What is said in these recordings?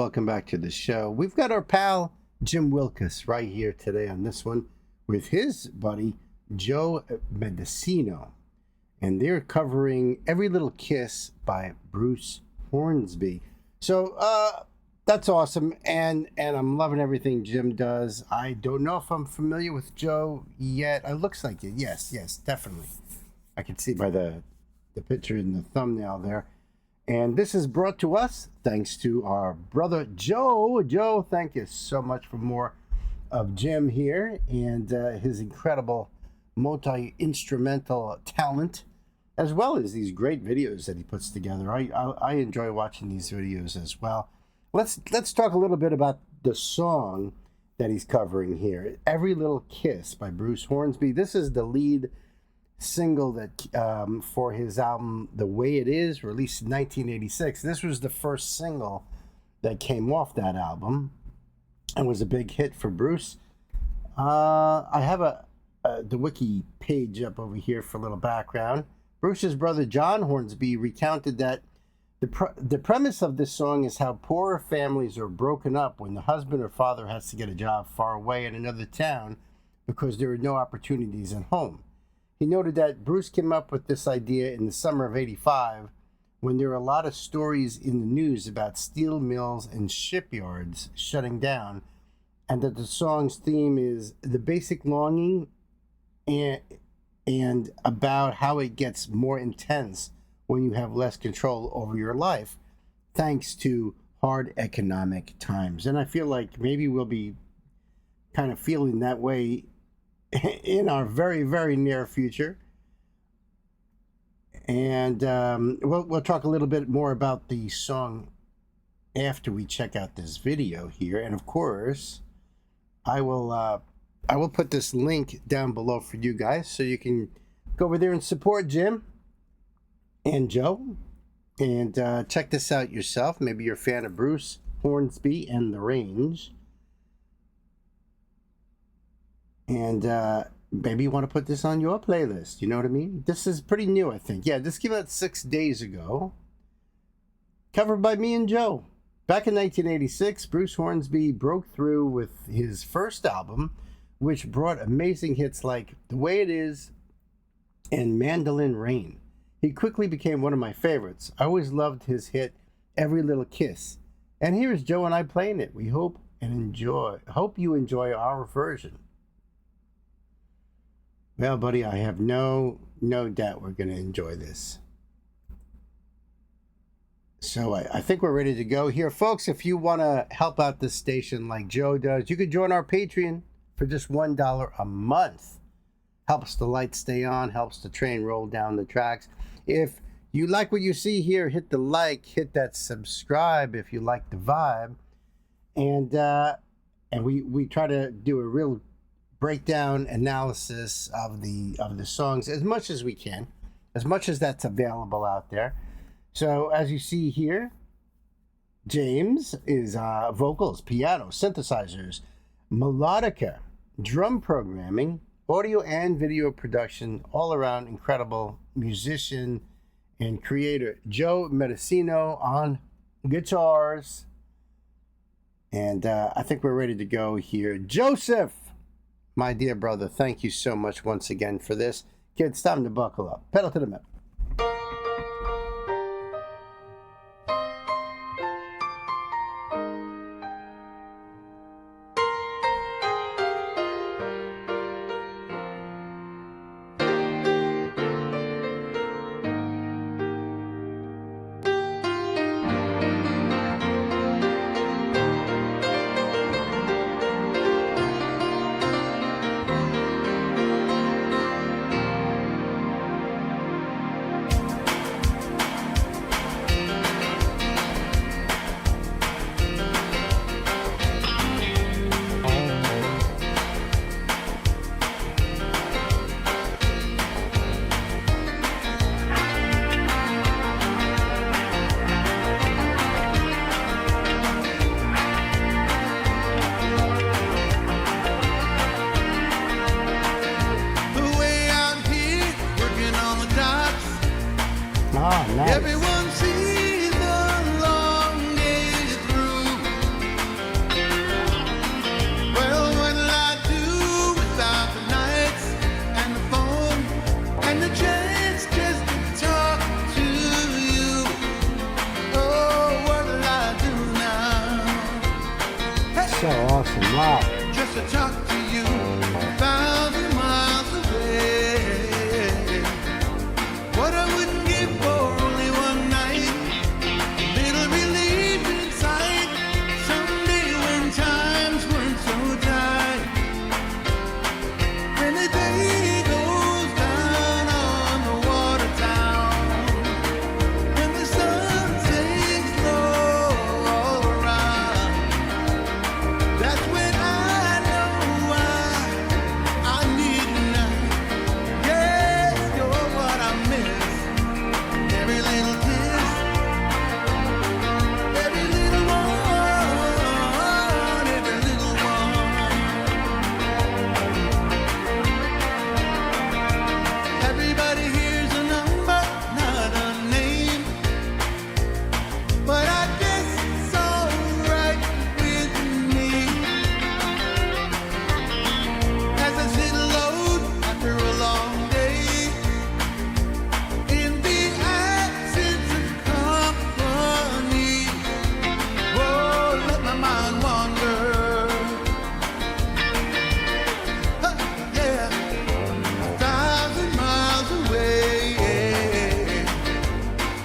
welcome back to the show. We've got our pal Jim Wilkas right here today on this one with his buddy Joe Medicino, and they're covering Every Little Kiss by Bruce Hornsby. So that's awesome, and I'm loving everything Jim does. I don't know if I'm familiar with Joe yet. It looks like it. Yes, definitely. I can see by the picture in the thumbnail there. And this is brought to us thanks to our brother Joe. Joe, thank you so much for more of Jim here and his incredible multi-instrumental talent, as well as these great videos that he puts together. I enjoy watching these videos as well. Let's talk a little bit about the song that he's covering here, Every Little Kiss by Bruce Hornsby. This is the lead single that for his album The Way It Is, released in 1986. This was the first single that came off that album and was a big hit for Bruce. I have the wiki page up over here for a little background. Bruce's brother John Hornsby recounted that the premise of this song is how poorer families are broken up when the husband or father has to get a job far away in another town because there are no opportunities at home. He noted that Bruce came up with this idea in the summer of '85 when there were a lot of stories in the news about steel mills and shipyards shutting down, and that the song's theme is the basic longing and about how it gets more intense when you have less control over your life thanks to hard economic times. And I feel like maybe we'll be kind of feeling that way in our very, very near future. And we'll talk a little bit more about the song after we check out this video here. And of course, I will put this link down below for you guys so you can go over there and support Jim and Joe and check this out yourself. Maybe you're a fan of Bruce Hornsby and the Range. And maybe you want to put this on your playlist. You know what I mean? This is pretty new, I think. Yeah, this came out 6 days ago. Covered by me and Joe. Back in 1986, Bruce Hornsby broke through with his first album, which brought amazing hits like The Way It Is and Mandolin Rain. He quickly became one of my favorites. I always loved his hit, Every Little Kiss. And here's Joe and I playing it. We hope you enjoy our version. Well, buddy, I have no doubt we're going to enjoy this. So I think we're ready to go here. Folks, if you want to help out this station like Joe does, you can join our Patreon for just $1 a month. Helps the lights stay on, helps the train roll down the tracks. If you like what you see here, hit the like, hit that subscribe if you like the vibe. And we try to do a real breakdown analysis of the songs as much as we can, as much as that's available out there. So as you see here, James is vocals, piano, synthesizers, melodica, drum programming, audio and video production, all around incredible musician and creator. Joe Medicino on guitars. And I think we're ready to go here. Joseph, my dear brother, thank you so much once again for this. Kids, time to buckle up. Pedal to the metal. awesome. Wow. Just to talk to you 1,000 miles away. What I wouldn't give for only one night. Little relief inside. Someday when times weren't so tight. When the day goes down on the water town. When the sun sinks low all around. That's when I know why I need you now. Yes, you're what I miss. Every little kiss, every little one, every little one. Everybody hears a number, not a name. But I guess it's alright with me. As I sit alone after a long day, in the absence of company, oh, let my mind wander. Yeah, 1,000 miles away.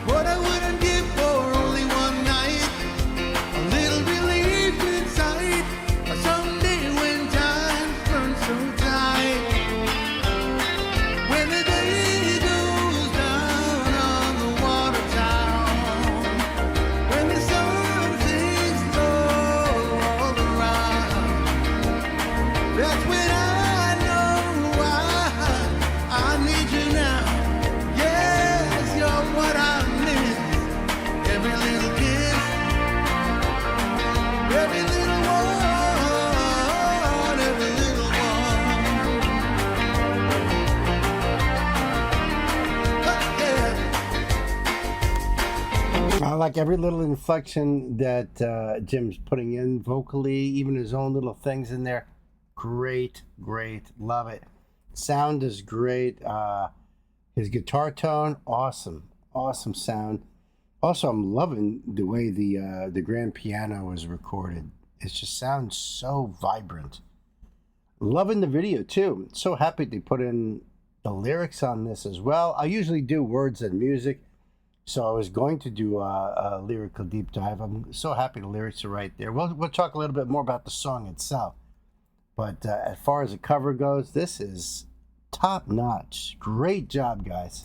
What I wouldn't give for only one night. A little relief inside. Someday when times burn so tight. When the day goes down on the water town. When the sun sinks low all around. That's when I know why I need you now. Yes, you're what I miss. Every little kiss, every little one, every little one. Yeah. I like every little inflection that Jim's putting in vocally, even his own little things in there. Great, great. Love it. Sound is great. His guitar tone, awesome. Awesome sound. Also, I'm loving the way the grand piano is recorded. It just sounds so vibrant. Loving the video too. So happy they put in the lyrics on this as well. I usually do words and music, so I was going to do a lyrical deep dive. I'm so happy the lyrics are right there. We'll talk a little bit more about the song itself. But as far as the cover goes, this is top notch. Great job, guys.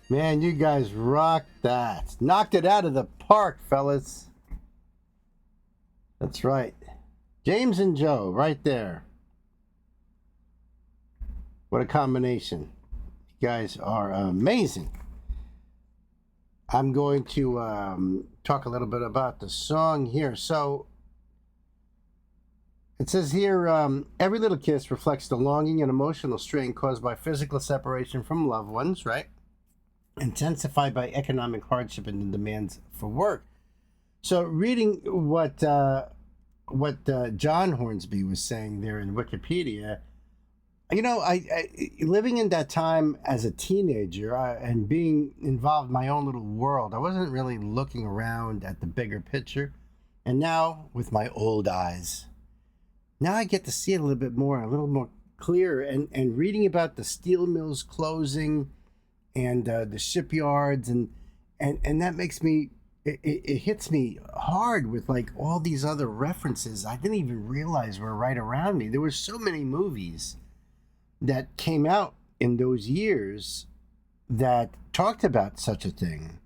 Man, you guys rocked that. Knocked it out of the park, fellas. That's right. James and Joe, right there. What a combination. You guys are amazing. I'm going to talk a little bit about the song here. So it says here, every little kiss reflects the longing and emotional strain caused by physical separation from loved ones, right? Intensified by economic hardship and the demands for work. So reading what John Hornsby was saying there in Wikipedia, you know, I living in that time as a teenager and being involved in my own little world, I wasn't really looking around at the bigger picture. And now, with my old eyes, now I get to see it a little more clear. And reading about the steel mills closing and the shipyards, and that makes me, it hits me hard with like all these other references I didn't even realize were right around me. There were so many movies that came out in those years that talked about such a thing.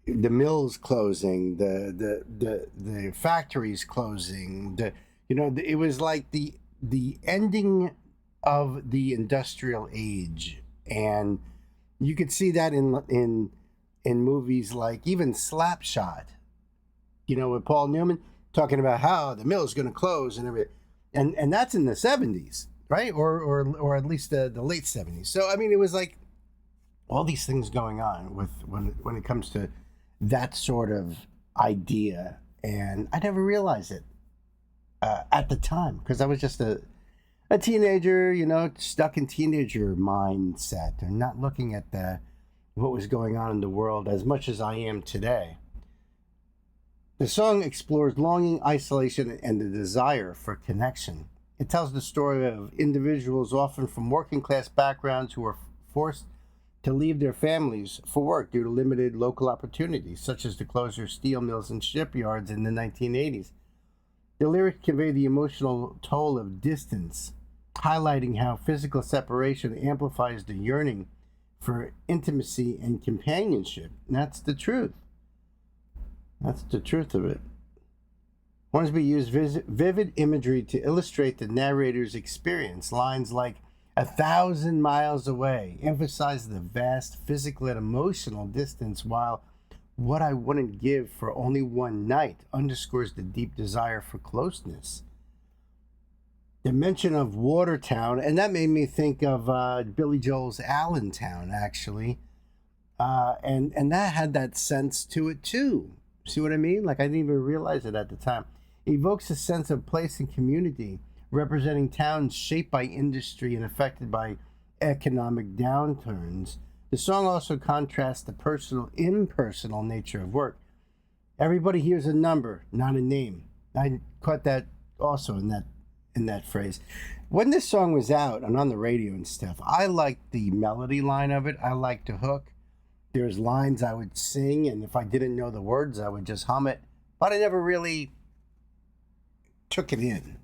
The mills closing, the factories closing, it was like the ending of the industrial age. And you could see that in movies like even Slapshot, with Paul Newman talking about how the mill is going to close and everything. And that's in the 70s, right? Or at least the late 70s. So, I mean, it was like all these things going on with when it comes to that sort of idea. And I never realized it at the time because I was just a teenager, stuck in teenager mindset and not looking at what was going on in the world as much as I am today. The song explores longing, isolation, and the desire for connection. It tells the story of individuals, often from working class backgrounds, who are forced to leave their families for work due to limited local opportunities, such as the closure of steel mills and shipyards in the 1980s. The lyrics convey the emotional toll of distance, highlighting how physical separation amplifies the yearning for intimacy and companionship. And that's the truth. That's the truth of it. Hornsby used vivid imagery to illustrate the narrator's experience. Lines like 1,000 miles away emphasize the vast physical and emotional distance, while what I wouldn't give for only one night underscores the deep desire for closeness. The mention of Watertown, and that made me think of Billy Joel's Allentown, actually. And that had that sense to it, too. See what I mean? Like, I didn't even realize it at the time. Evokes a sense of place and community, representing towns shaped by industry and affected by economic downturns. The song also contrasts the impersonal nature of work. Everybody hears a number, not a name. I caught that also in that phrase. When this song was out and on the radio and stuff, I liked the melody line of it. I liked the hook. There's lines I would sing, and if I didn't know the words, I would just hum it. But I never really took it in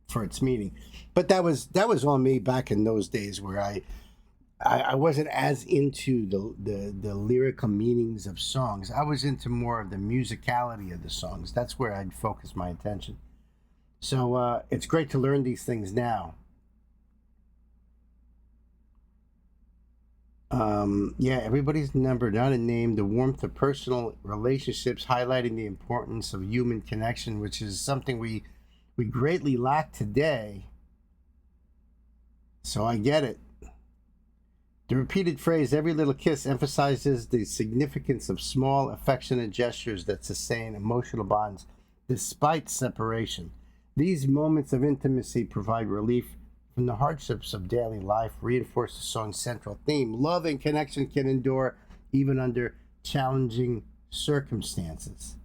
for its meaning. But that was on me back in those days where I wasn't as into the lyrical meanings of songs. I was into more of the musicality of the songs. That's where I'd focus my attention. So it's great to learn these things now. Everybody's number, not a name. The warmth of personal relationships, highlighting the importance of human connection, which is something we greatly lack today. So I get it. The repeated phrase, every little kiss, emphasizes the significance of small, affectionate gestures that sustain emotional bonds despite separation. These moments of intimacy provide relief from the hardships of daily life, reinforce the song's central theme. Love and connection can endure even under challenging circumstances.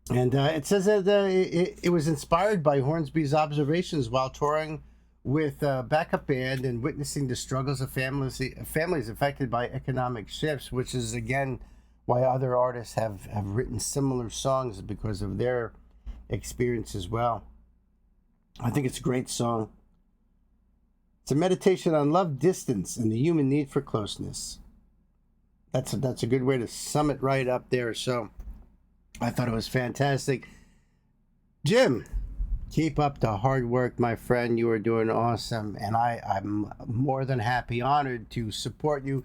And it says that it was inspired by Hornsby's observations while touring with a backup band and witnessing the struggles of families affected by economic shifts, which is, again, why other artists have written similar songs because of their experience as well. I think it's a great song. It It's a meditation on love, distance, and the human need for closeness. That's a good way to sum it right up there. So I thought it was fantastic. Jim, keep up the hard work, my friend. You are doing awesome. And I'm more than happy, honored to support you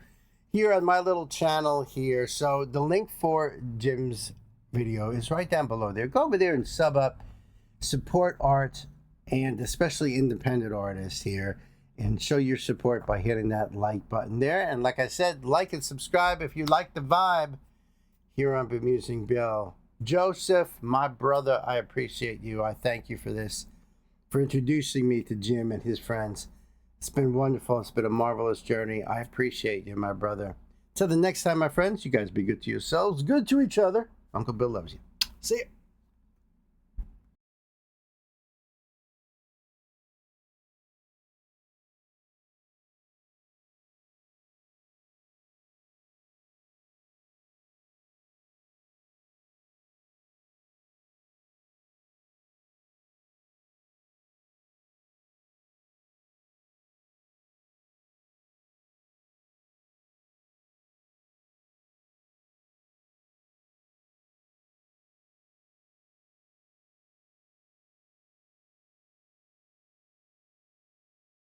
here on my little channel here. So the link for Jim's video is right down below there. Go over there and sub up, support art, and especially independent artists here, and show your support by hitting that like button there. And like I said, like and subscribe if you like the vibe here on Bemusing Bill. Joseph, my brother, I appreciate you. I thank you for this, for introducing me to Jim and his friends. It's been wonderful. It's been a marvelous journey. I appreciate you, my brother. Till the next time, my friends, you guys be good to yourselves, good to each other. Uncle Bill loves you. See ya.